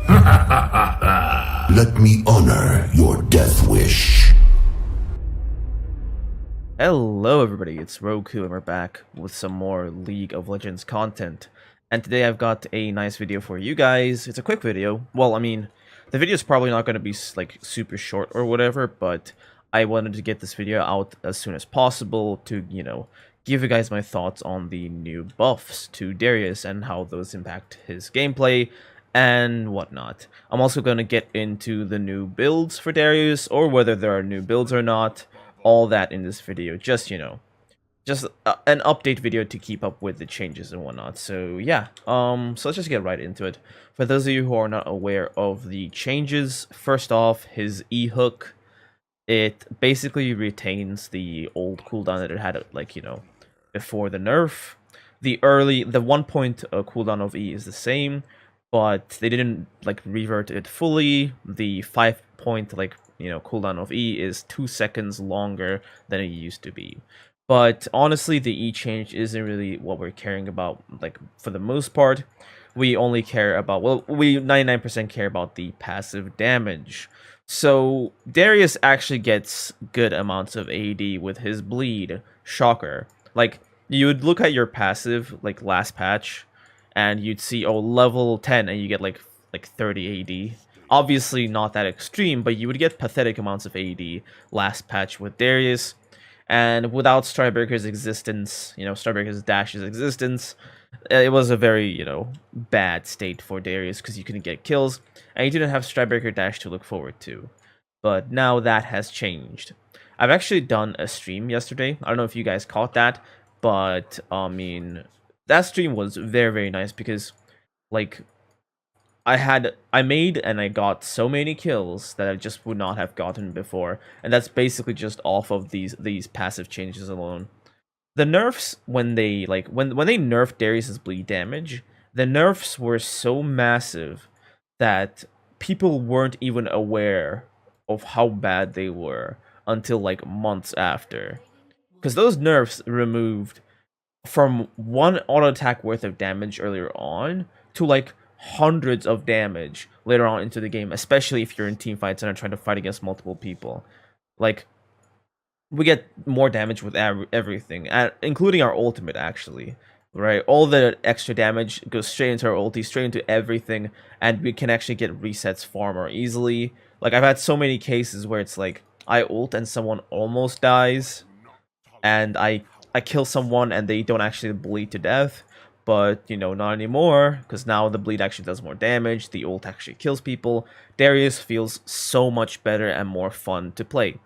Let me honor your death wish. Hello everybody, it's Roku and we're back with some more League of Legends content. And today I've got a nice video for you guys. It's a quick video. Well, I mean, the video is probably not going to be like super short or whatever, but I wanted to get this video out as soon as possible to, give you guys my thoughts on the new buffs to Darius and how those impact his gameplay and whatnot. I'm also going to get into the new builds for Darius, or whether there are new builds or not. All that in this video, just an update video to keep up with the changes and whatnot. So yeah, so let's just get right into it. For those of you who are not aware of the changes, first off, his E hook, it basically retains the old cooldown that it had, before the nerf. The 1 point cooldown of E is the same, but they didn't revert it fully. The 5 point cooldown of E is 2 seconds longer than it used to be. But honestly, the E change isn't really what we're caring about. For the most part, we only care about, we 99% care about the passive damage. So Darius actually gets good amounts of AD with his bleed. Shocker. You would look at your passive last patch and you'd see, oh, level 10 and you get like 30 AD. Obviously not that extreme, but you would get pathetic amounts of AD last patch with Darius. And without Stridebreaker's existence, Stridebreaker's dash's existence, it was a very, bad state for Darius because you couldn't get kills, and you didn't have Stridebreaker dash to look forward to. But now that has changed. I've actually done a stream yesterday. I don't know if you guys caught that, but, I mean, that stream was very, very nice because, I made and I got so many kills that I just would not have gotten before, and that's basically just off of these passive changes alone. The nerfs, when they when they nerfed Darius's bleed damage, the nerfs were so massive that people weren't even aware of how bad they were until months after, because those nerfs removed from one auto attack worth of damage earlier on to hundreds of damage later on into the game, especially if you're in team fights and are trying to fight against multiple people. We get more damage with everything, including our ultimate, actually, right? All the extra damage goes straight into our ulti, straight into everything, and we can actually get resets far more easily. I've had so many cases where it's I ult and someone almost dies, and I kill someone and they don't actually bleed to death. But, not anymore, because now the bleed actually does more damage, the ult actually kills people. Darius feels so much better and more fun to play.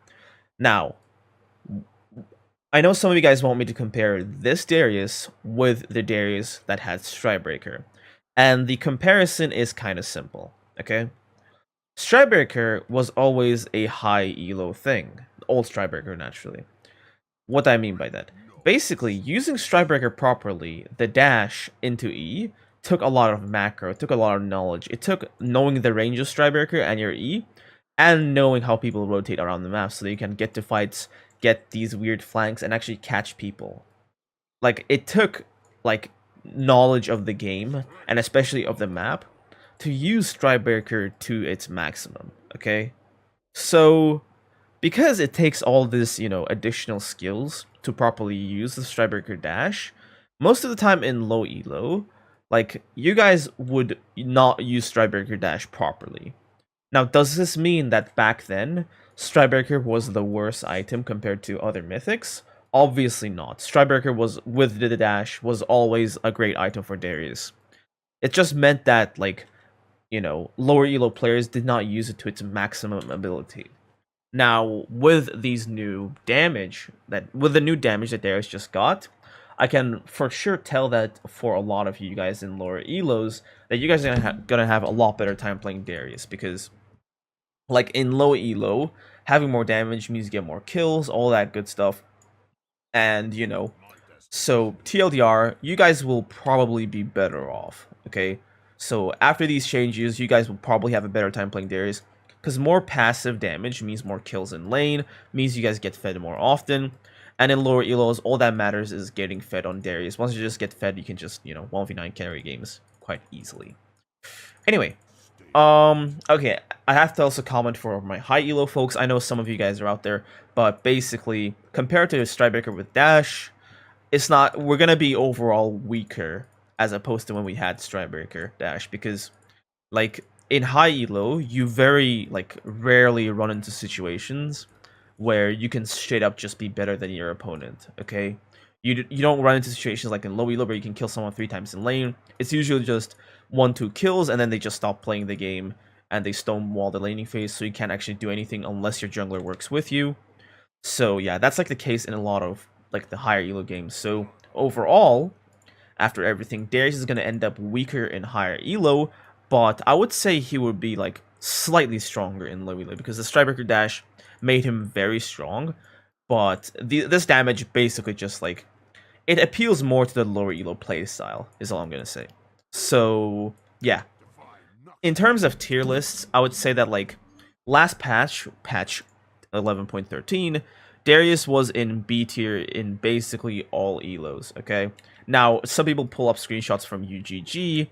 Now, I know some of you guys want me to compare this Darius with the Darius that had Stridebreaker. And the comparison is kind of simple, okay? Stridebreaker was always a high elo thing. Old Stridebreaker, naturally. What I mean by that? Basically, using Stridebreaker properly, the dash into E took a lot of macro, took a lot of knowledge. It took knowing the range of Stridebreaker and your E, and knowing how people rotate around the map so that you can get to fights, get these weird flanks, and actually catch people. It took, knowledge of the game, and especially of the map, to use Stridebreaker to its maximum, okay? So, because it takes all this, additional skills to properly use the Stridebreaker dash, most of the time in low elo, you guys would not use Stridebreaker dash properly. Now, does this mean that back then, Stridebreaker was the worst item compared to other mythics? Obviously not. Stridebreaker was, with the dash, was always a great item for Darius. It just meant that, lower elo players did not use it to its maximum ability. Now, with these new damage, with the new damage that Darius just got, I can for sure tell that for a lot of you guys in lower elos, that you guys are gonna have a lot better time playing Darius, because, in low elo, having more damage means you get more kills, all that good stuff, and, so TLDR, you guys will probably be better off, okay? So after these changes, you guys will probably have a better time playing Darius, because more passive damage means more kills in lane, means you guys get fed more often, and in lower elos, all that matters is getting fed on Darius. Once you just get fed, you can just, 1v9 carry games quite easily. Anyway, Okay, I have to also comment for my high elo folks. I know some of you guys are out there, but basically, compared to Stridebreaker with Dash, it's not. We're gonna be overall weaker as opposed to when we had Stridebreaker Dash, because like in high elo, you very like rarely run into situations where you can straight up just be better than your opponent. Okay, you don't run into situations like in low elo where you can kill someone 3 times in lane. It's usually just 1-2 kills and then they just stop playing the game and they stonewall the laning phase, so you can't actually do anything unless your jungler works with you. So yeah, that's like the case in a lot of like the higher elo games. So overall, after everything, Darius is going to end up weaker in higher elo, but I would say he would be like slightly stronger in low elo because the Stridebreaker dash made him very strong, but this damage basically just like it appeals more to the lower elo playstyle is all I'm going to say. So yeah, in terms of tier lists, I would say that like last patch 11.13, Darius was in B tier in basically all elos, okay? Now, some people pull up screenshots from UGG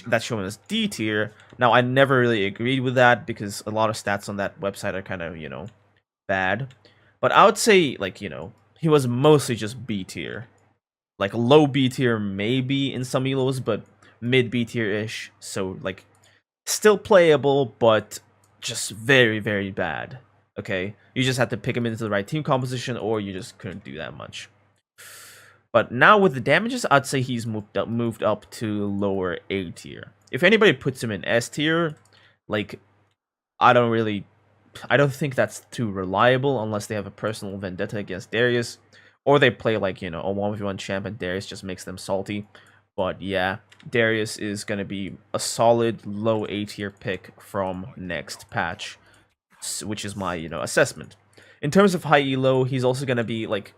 that show him as D tier. Now, I never really agreed with that because a lot of stats on that website are kind of, bad. But I would say, like, he was mostly just B tier. Like, low B tier maybe in some elos, but mid B tier-ish. So, like, still playable, but just very, very bad. Okay, you just had to pick him into the right team composition, or you just couldn't do that much. But now with the damages, I'd say he's moved up to lower A tier. If anybody puts him in S tier, like I don't think that's too reliable unless they have a personal vendetta against Darius, or they play like a 1v1 champ and Darius just makes them salty. But yeah, Darius is going to be a solid low A tier pick from next patch, which is my, assessment. In terms of high elo, he's also going to be like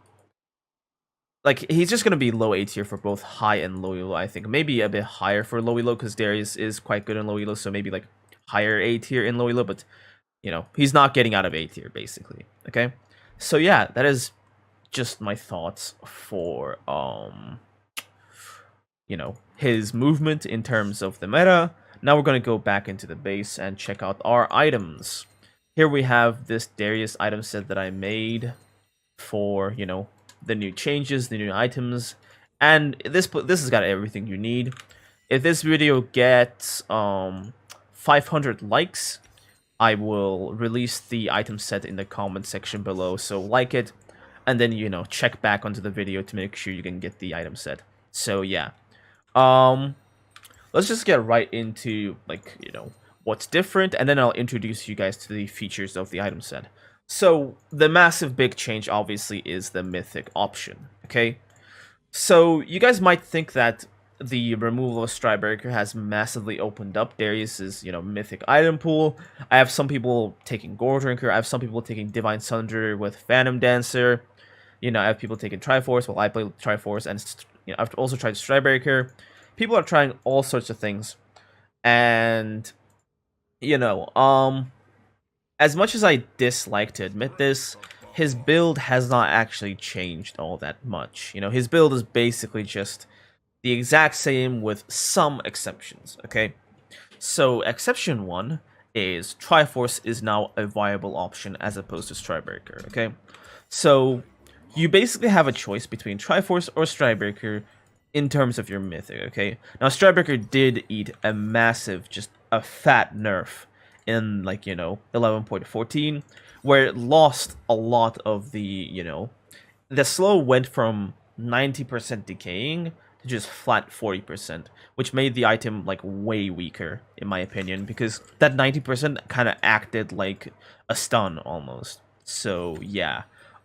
he's just going to be low A tier for both high and low elo, I think. Maybe a bit higher for low elo because Darius is quite good in low elo, so maybe like higher A tier in low elo, but he's not getting out of A tier basically. Okay? So yeah, that is just my thoughts for his movement in terms of the meta. Now we're going to go back into the base and check out our items. Here we have this Darius item set that I made for, the new changes, the new items, and this has got everything you need. If this video gets 500 likes, I will release the item set in the comment section below, so like it, and then, check back onto the video to make sure you can get the item set. So yeah. Let's just get right into what's different, and then I'll introduce you guys to the features of the item set. So the massive big change obviously is the mythic option. Okay, so you guys might think that the removal of Stridebreaker has massively opened up Darius's mythic item pool. I have some people taking Gore Drinker, I have some people taking Divine Sunder with Phantom Dancer. I have people taking Triforce. Well, I play Triforce, and I've also tried Stridebreaker. People are trying all sorts of things, and as much as I dislike to admit this, his build has not actually changed all that much. His build is basically just the exact same with some exceptions. Okay, so exception 1 is Triforce is now a viable option as opposed to Stridebreaker. Okay, so you basically have a choice between Triforce or Stridebreaker in terms of your mythic, okay? Now, Stridebreaker did eat a massive, just a fat nerf in, 11.14, where it lost a lot of the, the slow went from 90% decaying to just flat 40%, which made the item, way weaker, in my opinion, because that 90% kind of acted like a stun, almost. So, yeah.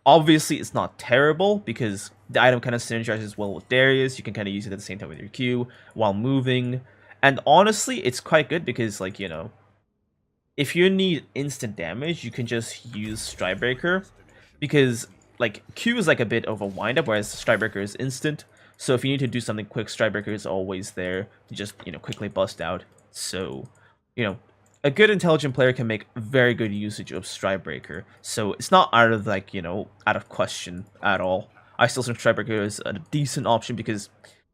Obviously, it's not terrible because the item kind of synergizes well with Darius. You can kind of use it at the same time with your Q while moving. And honestly, it's quite good because, if you need instant damage, you can just use Stridebreaker because, Q is a bit of a windup, whereas Stridebreaker is instant. So if you need to do something quick, Stridebreaker is always there to just, quickly bust out. So, a good intelligent player can make very good usage of Stridebreaker, so it's not out of out of question at all. I still think Stridebreaker is a decent option because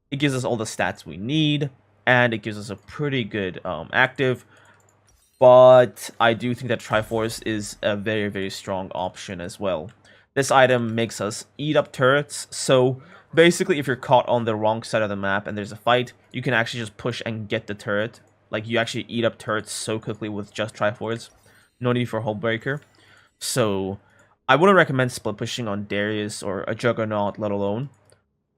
it gives us all the stats we need, and it gives us a pretty good active. but I do think that Triforce is a very, very strong option as well. This item makes us eat up turrets, so basically if you're caught on the wrong side of the map and there's a fight, you can actually just push and get the turret. Like, you actually eat up turrets so quickly with just Triforce. No need for Hullbreaker. So, I wouldn't recommend split pushing on Darius or a Juggernaut, let alone.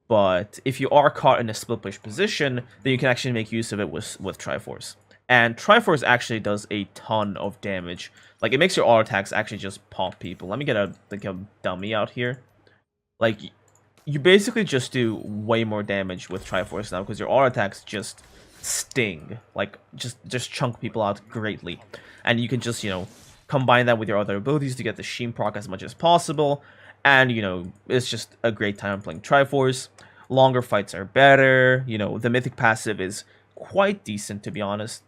But if you are caught in a split push position, then you can actually make use of it with Triforce. And Triforce actually does a ton of damage. Like, it makes your auto attacks actually just pop people. Let me get a dummy out here. Like, you basically just do way more damage with Triforce now because your auto attacks just sting. Like, just chunk people out greatly. And you can just, combine that with your other abilities to get the Sheen proc as much as possible. And, it's just a great time playing Triforce. Longer fights are better. The Mythic passive is quite decent, to be honest.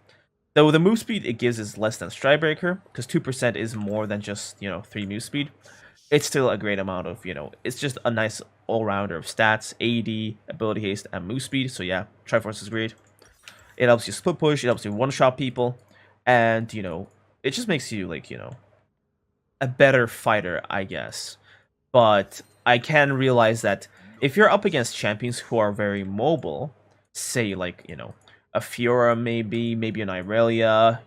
Though the move speed it gives is less than Stridebreaker, because 2% is more than just, 3 move speed. It's still a great amount of, it's just a nice all-rounder of stats, AD, ability haste, and move speed. So yeah, Triforce is great. It helps you split push, it helps you one-shot people, and, it just makes you, like, a better fighter, I guess. But I can realize that if you're up against champions who are very mobile, say, like, a Fiora maybe an Irelia,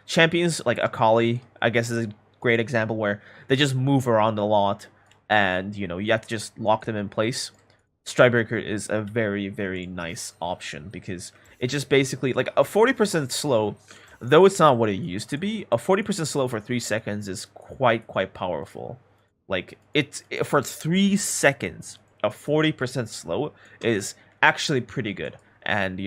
champions like Akali, I guess is a great example where they just move around a lot and, you have to just lock them in place. Stridebreaker is a very, very nice option because it just basically, like, a 40% slow, though it's not what it used to be, a 40% slow for 3 seconds is quite powerful. Like, for 3 seconds, a 40% slow is actually pretty good. And,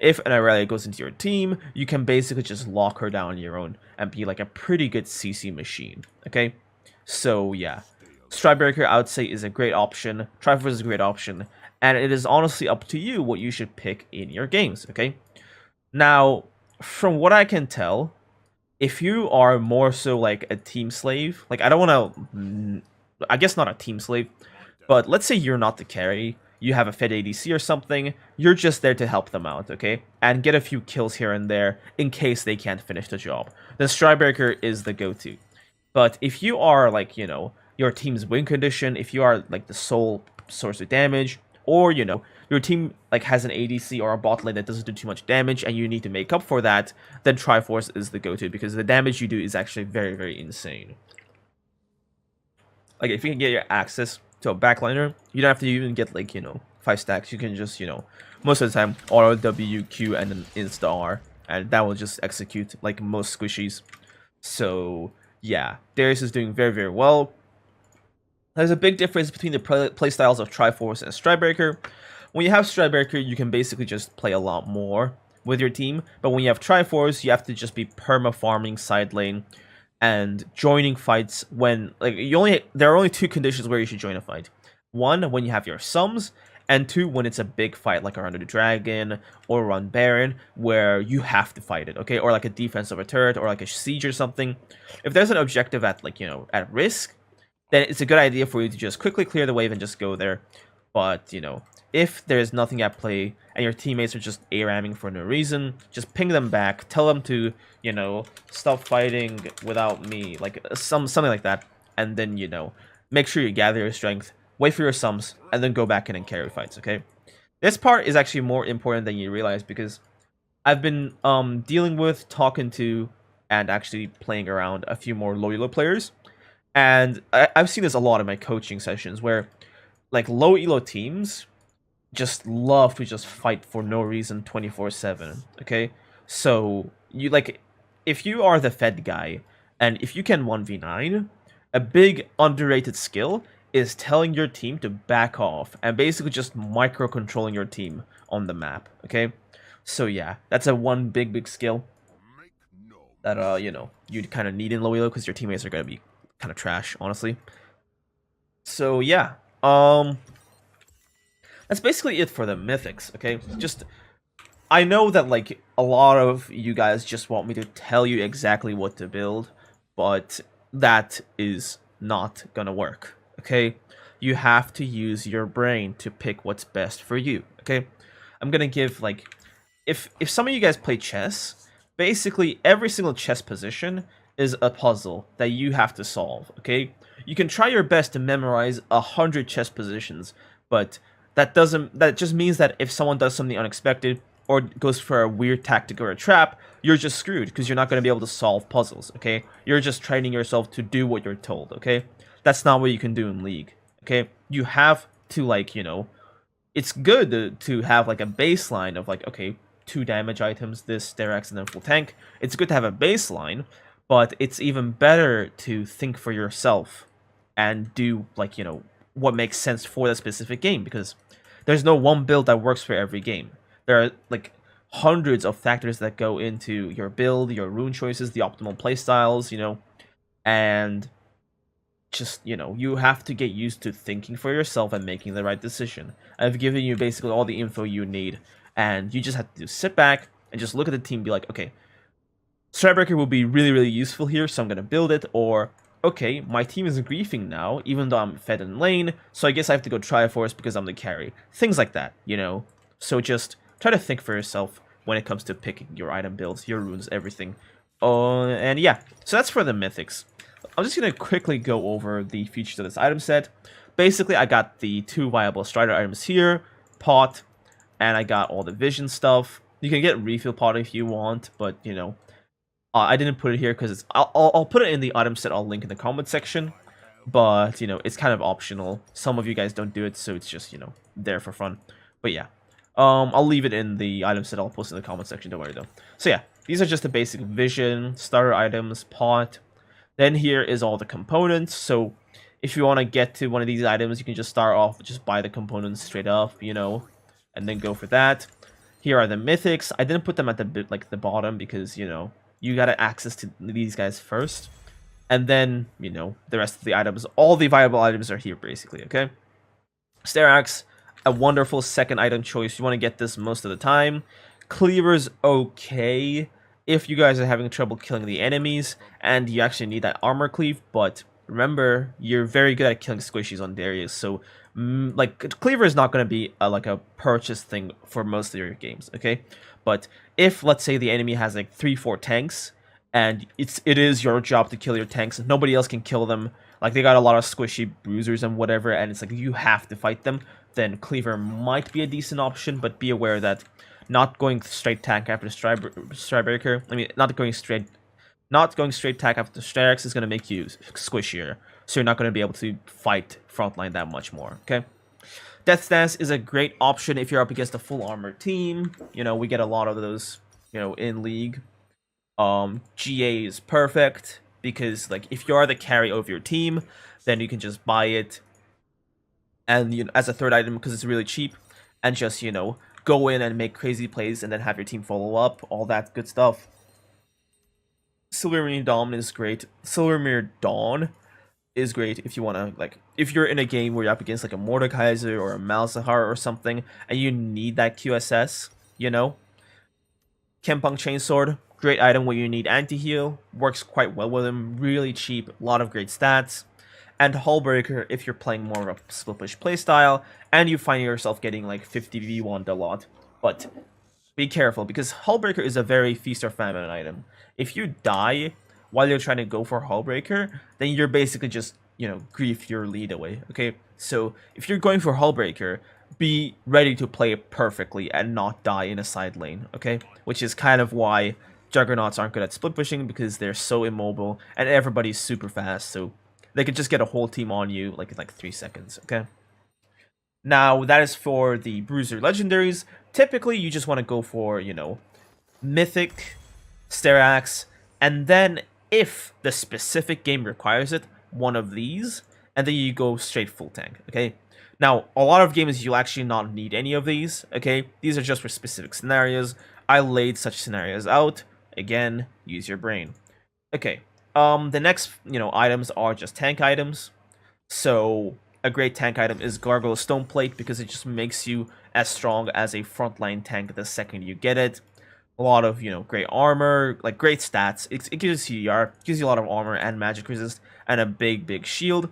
if an Irelia goes into your team, you can basically just lock her down on your own and be like a pretty good CC machine, okay? So, yeah. Stridebreaker, I would say, is a great option. Triforce is a great option. And it is honestly up to you what you should pick in your games, okay? Now, from what I can tell, if you are more so like a team slave, like, I don't want to, I guess not a team slave, but let's say you're not the carry, you have a Fed ADC or something, you're just there to help them out, okay? And get a few kills here and there in case they can't finish the job. Then Stridebreaker is the go-to. But if you are, like, your team's win condition, if you are, like, the sole source of damage, or, your team, like, has an ADC or a bot lane that doesn't do too much damage and you need to make up for that, then Triforce is the go-to because the damage you do is actually very, very insane. Like, if you can get your access to a backliner, you don't have to even get, like, 5 stacks. You can just, most of the time, auto W, Q, and then insta R, and that will just execute, like, most squishies. So, yeah, Darius is doing very, very well. There's a big difference between the playstyles of Triforce and Stridebreaker. When you have Stridebreaker, you can basically just play a lot more with your team, but when you have Triforce, you have to just be perma-farming side lane and joining fights when, like, there are only 2 conditions where you should join a fight. 1, when you have your sums, and 2, when it's a big fight, like around the dragon or around Baron, where you have to fight it, okay? Or like a defense of a turret, or like a siege or something. If there's an objective at, like, at risk, then it's a good idea for you to just quickly clear the wave and just go there. But, if there's nothing at play and your teammates are just ARAMing for no reason, just ping them back, tell them to, stop fighting without me, like something like that, and then, make sure you gather your strength, wait for your sums, and then go back in and carry fights, okay? This part is actually more important than you realize because I've been dealing with, talking to, and actually playing around a few more low elo players, and I've seen this a lot in my coaching sessions where, like, low elo teams just love to just fight for no reason 24/7, okay? So, if you are the Fed guy, and if you can 1v9, a big underrated skill is telling your team to back off, and basically just micro-controlling your team on the map, okay? So yeah, that's one big skill that, you'd kind of need in low elo, because your teammates are going to be kind of trash, honestly. So yeah, that's basically it for the mythics, okay? I know that, like, a lot of you guys just want me to tell you exactly what to build, but that is not gonna work, okay? You have to use your brain to pick what's best for you, okay? I'm gonna give, like, if some of you guys play chess, Basically, every single chest position is a puzzle that you have to solve, okay? You can try your best to memorize 100 chest positions, but that just means that if someone does something unexpected or goes for a weird tactic or a trap, you're just screwed because you're not going to be able to solve puzzles, okay? You're just training yourself to do what you're told, okay? That's not what you can do in League, okay? You have to, like, it's good to have like a baseline of like, okay, 2 damage items, this, Darius, and then full tank. It's good to have a baseline, but it's even better to think for yourself and do like, what makes sense for the specific game, because there's no one build that works for every game. There are like hundreds of factors that go into your build, your rune choices, the optimal playstyles, and just, you have to get used to thinking for yourself and making the right decision. I've given you basically all the info you need, and you just have to sit back and just look at the team and be like, okay, Stridebreaker will be really, really useful here, so I'm going to build it, or, okay, my team is griefing now, even though I'm fed in lane, so I guess I have to go Triforce because I'm the carry. Things like that, So just try to think for yourself when it comes to picking your item builds, your runes, everything. And yeah, so that's for the mythics. I'm just going to quickly go over the features of this item set. Basically, I got the 2 viable Strider items here, Pot, and I got all the Vision stuff. You can get Refill Pot if you want, but, I didn't put it here because I'll put it in the item set. I'll link in the comment section, but, it's kind of optional. Some of you guys don't do it, so it's just, there for fun. But yeah, I'll leave it in the item set. I'll post it in the comment section, don't worry though. So yeah, these are just the basic Vision, Starter items, Pot. Then here is all the components. So if you want to get to one of these items, you can just start off, just buy the components straight up, and then go for that. Here are the mythics. I didn't put them at the bottom because, you got to access to these guys first. And then, the rest of the items, all the viable items are here basically, okay? Starax, a wonderful second item choice. You want to get this most of the time. Cleaver's okay if you guys are having trouble killing the enemies and you actually need that armor cleave, but remember, you're very good at killing squishies on Darius, so like Cleaver is not going to be like a purchase thing for most of your games, okay? But if, let's say, the enemy has like 3-4 tanks and it is your job to kill your tanks, nobody else can kill them, like they got a lot of squishy bruisers and whatever, and it's like you have to fight them, then Cleaver might be a decent option, but be aware that not going straight tank after Stridebreaker, not going straight tank after Starax is going to make you squishier, so you're not going to be able to fight frontline that much more, okay? Death Stance is a great option if you're up against a full armor team. We get a lot of those, in League. GA is perfect because, like, if you are the carry of your team, then you can just buy it and, as a third item because it's really cheap, and just, go in and make crazy plays and then have your team follow up, all that good stuff. Silvermere Dawn is great. Silvermere Dawn is great if you want to, like, if you're in a game where you're up against like a Mordekaiser or a Malzahar or something and you need that QSS, Kempung Chainsword, great item where you need anti-heal, works quite well with him, really cheap, a lot of great stats. And Hullbreaker if you're playing more of a split push playstyle and you find yourself getting like 50v1 a lot. But be careful because Hullbreaker is a very feast or famine item. If you die while you're trying to go for Hullbreaker, then you're basically just, grief your lead away, okay? So if you're going for Hullbreaker, be ready to play it perfectly and not die in a side lane, okay? Which is kind of why Juggernauts aren't good at split pushing, because they're so immobile and everybody's super fast, so they could just get a whole team on you like in 3 seconds, okay? Now, that is for the Bruiser Legendaries. Typically, you just want to go for, Mythic, Starax, and then, if the specific game requires it, one of these, and then you go straight full tank, okay? Now, a lot of games you'll actually not need any of these, okay? These are just for specific scenarios. I laid such scenarios out. Again, use your brain. Okay, the next, items are just tank items. So a great tank item is Gargoyle Stoneplate because it just makes you as strong as a frontline tank the second you get it. A lot of, great armor, like great stats. It gives you CR, gives you a lot of armor and magic resist, and a big shield.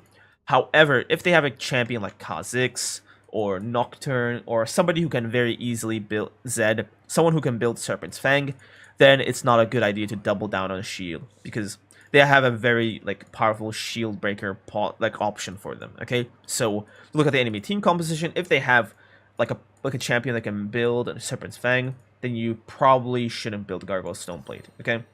However, if they have a champion like Kha'Zix or Nocturne or somebody who can very easily build Zed, someone who can build Serpent's Fang, then it's not a good idea to double down on shield, because they have a very like powerful shield breaker like option for them. Okay, so look at the enemy team composition. If they have like a champion that can build a Serpent's Fang, then you probably shouldn't build Gargoyle Stoneplate. Okay,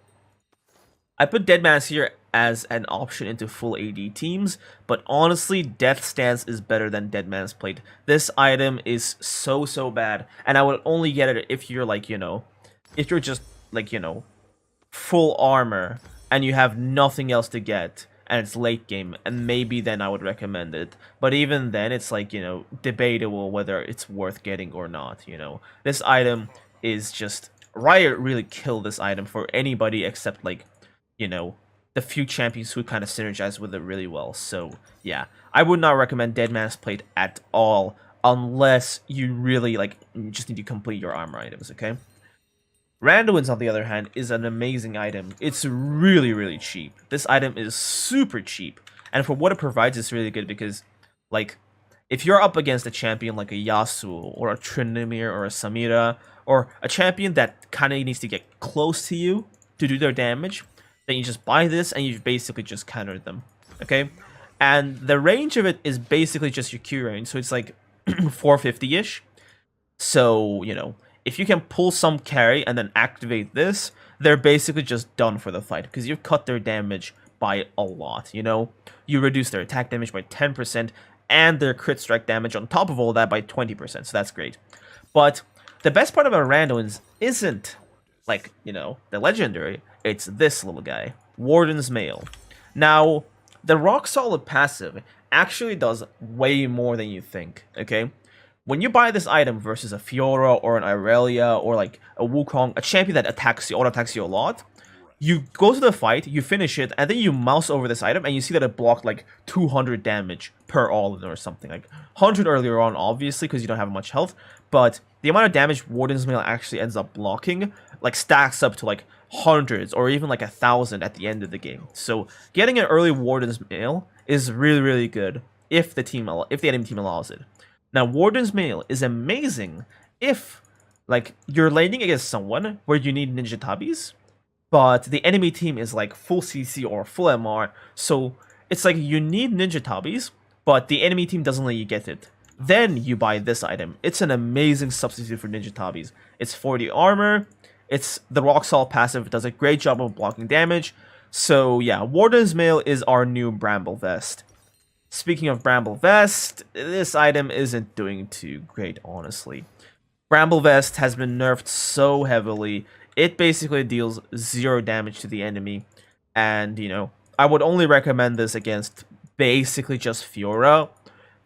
I put Deadman's here as an option into full AD teams, but honestly, Death Stance is better than Deadman's Plate. This item is so bad, and I would only get it if you're like, if you're just like, full armor and you have nothing else to get and it's late game, and maybe then I would recommend it. But even then, it's like, debatable whether it's worth getting or not. This item is just, Riot really killed this item for anybody except like, the few champions who kind of synergize with it really well. So yeah, I would not recommend Deadman's Plate at all unless you really you just need to complete your armor items. Okay, Randuin's, on the other hand, is an amazing item. It's really cheap. This item is super cheap, and for what it provides, it's really good because, like, if you're up against a champion like a Yasuo or a Tryndamere or a Samira or a champion that kind of needs to get close to you to do their damage, then you just buy this and you basically just counter them. Okay, and the range of it is basically just your Q range, so it's like 450-ish. So, if you can pull some carry and then activate this, they're basically just done for the fight, because you've cut their damage by a lot. You reduce their attack damage by 10% and their crit strike damage on top of all that by 20%, so that's great. But the best part about Randuin's isn't like, the legendary, it's this little guy, Warden's Mail. Now, the rock solid passive actually does way more than you think. Okay, when you buy this item versus a Fiora or an Irelia or like a Wukong, a champion that auto attacks you a lot, you go to the fight, you finish it, and then you mouse over this item and you see that it blocked like 200 damage per all or something. Like 100 earlier on, obviously, because you don't have much health, but the amount of damage Warden's Mail actually ends up blocking like stacks up to like hundreds or even like 1,000 at the end of the game. So getting an early Warden's Mail is really good if the enemy team allows it. Now, Warden's Mail is amazing if like you're laning against someone where you need Ninja Tabis, but the enemy team is like full CC or full MR, so it's like you need Ninja Tabis, but the enemy team doesn't let you get it. Then you buy this item. It's an amazing substitute for Ninja Tabis. It's 40 armor, it's the rock solid passive, it does a great job of blocking damage. So yeah, Warden's Mail is our new Bramble Vest. Speaking of Bramble Vest, this item isn't doing too great, honestly. Bramble Vest has been nerfed so heavily, it basically deals 0 damage to the enemy. And, I would only recommend this against basically just Fiora.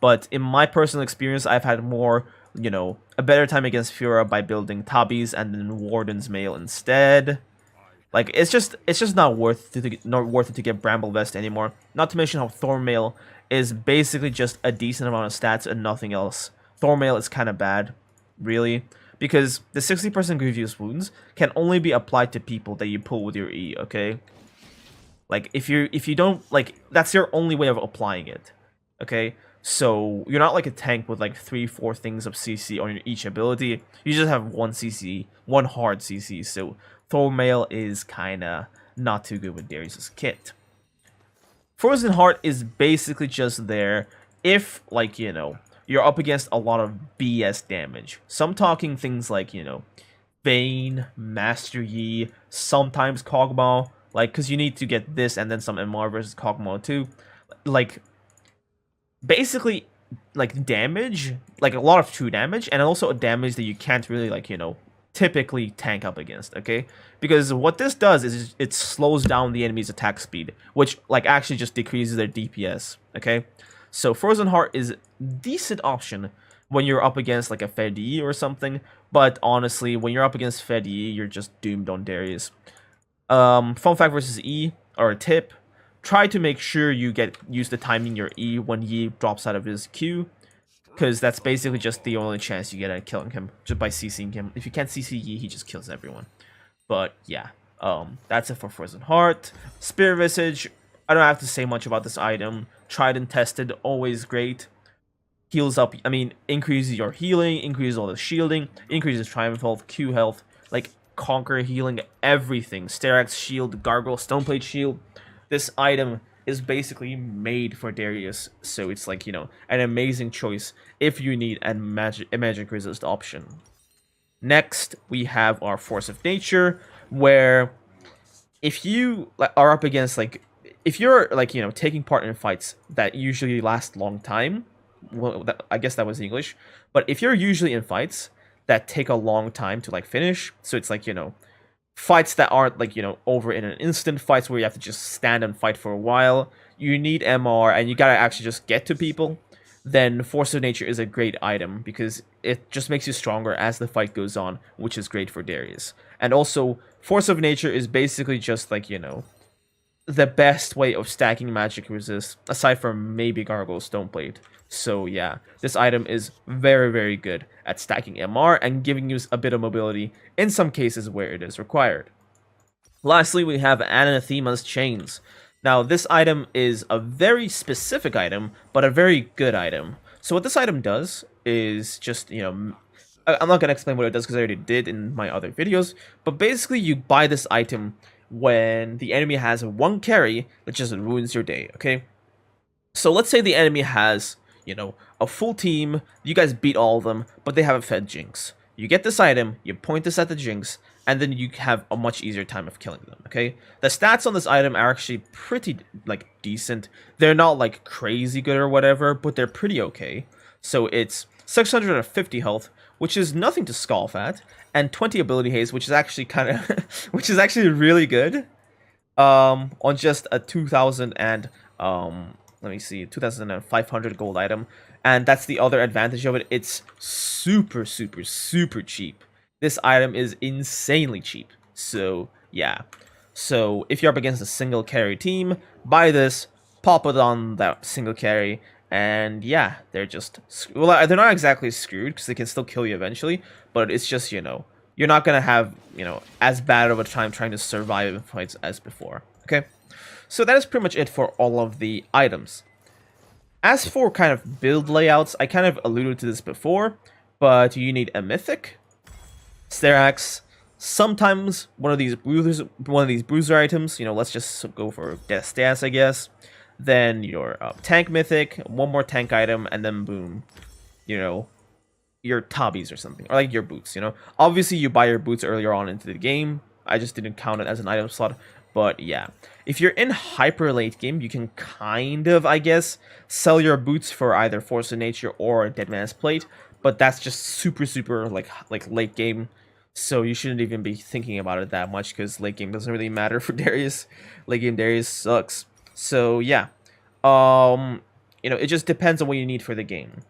But in my personal experience, I've had more, a better time against Fiora by building Tabis and then Warden's Mail instead. Like, it's just not worth it to get Bramble Vest anymore. Not to mention how Thornmail is basically just a decent amount of stats and nothing else. Thornmail is kind of bad, really, because the 60% grievous wounds can only be applied to people that you pull with your E, okay? Like, if you don't, like, that's your only way of applying it, okay? So, you're not like a tank with like 3-4 things of CC on each ability. You just have one CC, one hard CC, so Thornmail is kinda not too good with Darius' kit. Frozen Heart is basically just there if, like, you're up against a lot of BS damage. So I'm talking things like, Vayne, Master Yi, sometimes Kog'Maw, like, because you need to get this and then some MR versus Kog'Maw too. Like, basically, like, damage, like a lot of true damage, and also a damage that you can't really, like, typically tank up against, okay? Because what this does is it slows down the enemy's attack speed, which like actually just decreases their DPS, okay? So Frozen Heart is a decent option when you're up against like a Fed E or something, but honestly, when you're up against Fed E, you're just doomed on Darius. Fun fact versus E, or a tip, try to make sure you get used to timing your E when Yi drops out of his Q, because that's basically just the only chance you get at killing him, just by CCing him. If you can't CC Yi, he just kills everyone. But yeah, that's it for Frozen Heart. Spirit Visage, I don't have to say much about this item. Tried and tested, always great. Heals up, increases your healing, increases all the shielding, increases Triumph health, Q health. Like, Conquer healing, everything. Starax shield, Gargoyle, Stoneplate shield. This item is basically made for Darius, so it's like, you know, an amazing choice if you need a magic resist option. Next, we have our Force of Nature, where if you are up against, like, if you're, like, you know, taking part in fights that usually last long time, well, I guess that was English, but if you're usually in fights that take a long time to, like, finish, so it's like, you know, fights that aren't, like, you know, over in an instant, fights where you have to just stand and fight for a while, you need MR, and you gotta actually just get to people, then Force of Nature is a great item, because it just makes you stronger as the fight goes on, which is great for Darius. And also, Force of Nature is basically just, like, you know, the best way of stacking magic resist, aside from maybe Gargoyle Stoneplate. So yeah, this item is very, very good at stacking MR and giving you a bit of mobility in some cases where it is required. Lastly, we have Anathema's Chains. Now, this item is a very specific item, but a very good item. So what this item does is just, you know, I'm not going to explain what it does because I already did in my other videos, but basically you buy this item when the enemy has one carry that just ruins your day, okay? So let's say the enemy has, you know, a full team, you guys beat all of them, but they haven't fed Jinx. You get this item, you point this at the Jinx, and then you have a much easier time of killing them, okay? The stats on this item are actually pretty, like, decent. They're not, like, crazy good or whatever, but they're pretty okay. So it's 650 health, which is nothing to scoff at, and 20 ability haste, which is actually kind of, which is actually really good, on just a 2,000 and, let me see, 2,500 gold item. And that's the other advantage of it. It's super, super, super cheap. This item is insanely cheap. So, yeah. So, if you're up against a single carry team, buy this, pop it on that single carry, and yeah, they're just... Well, they're not exactly screwed, because they can still kill you eventually, but it's just, you know, you're not going to have, you know, as bad of a time trying to survive in fights as before. Okay? So that is pretty much it for all of the items. As for kind of build layouts, I kind of alluded to this before, but you need a Mythic, Starax, sometimes one of these bruiser items, you know, let's just go for Death Stance, I guess. Then your tank Mythic, one more tank item, and then boom, you know, your Tabis or something, or like your boots, you know. Obviously, you buy your boots earlier on into the game. I just didn't count it as an item slot. But yeah, if you're in hyper late game, you can kind of, I guess, sell your boots for either Force of Nature or Dead Man's Plate. But that's just super, super like late game. So you shouldn't even be thinking about it that much because late game doesn't really matter for Darius. Late game Darius sucks. So yeah, you know, it just depends on what you need for the game.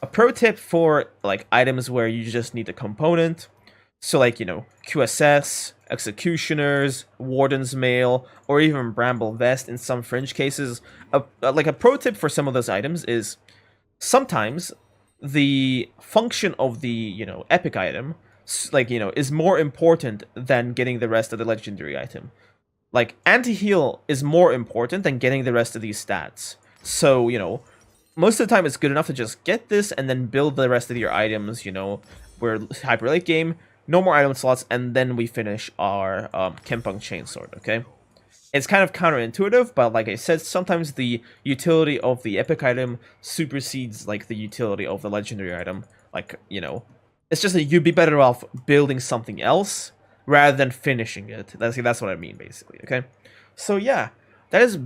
A pro tip for like items where you just need a component. So like, you know, QSS, Executioners, Warden's Mail, or even Bramble Vest in some fringe cases. Like a pro tip for some of those items is sometimes the function of the, you know, epic item, like, you know, is more important than getting the rest of the legendary item. Like, anti-heal is more important than getting the rest of these stats. So, you know, most of the time it's good enough to just get this and then build the rest of your items, you know, we're hyper late game, no more item slots, and then we finish our Kempung Chainsword, okay? It's kind of counterintuitive, but like I said, sometimes the utility of the epic item supersedes like the utility of the legendary item. Like, you know, it's just that you'd be better off building something else rather than finishing it. That's what I mean, basically, okay? So yeah, that is,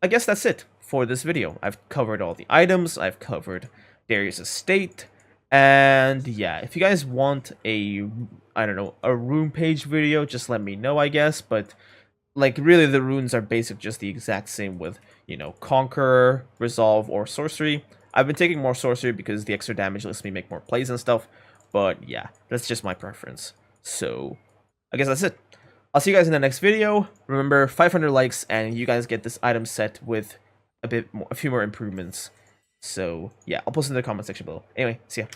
I guess that's it for this video. I've covered all the items, I've covered Darius' state, and yeah, if you guys want a, I don't know, a rune page video, just let me know, I guess, but like, really, the runes are basic, just the exact same with, you know, Conquer, Resolve, or Sorcery. I've been taking more Sorcery because the extra damage lets me make more plays and stuff, but yeah, that's just my preference. So, I guess that's it. I'll see you guys in the next video. Remember, 500 likes, and you guys get this item set with a few more improvements. So, yeah, I'll post it in the comment section below. Anyway, see ya.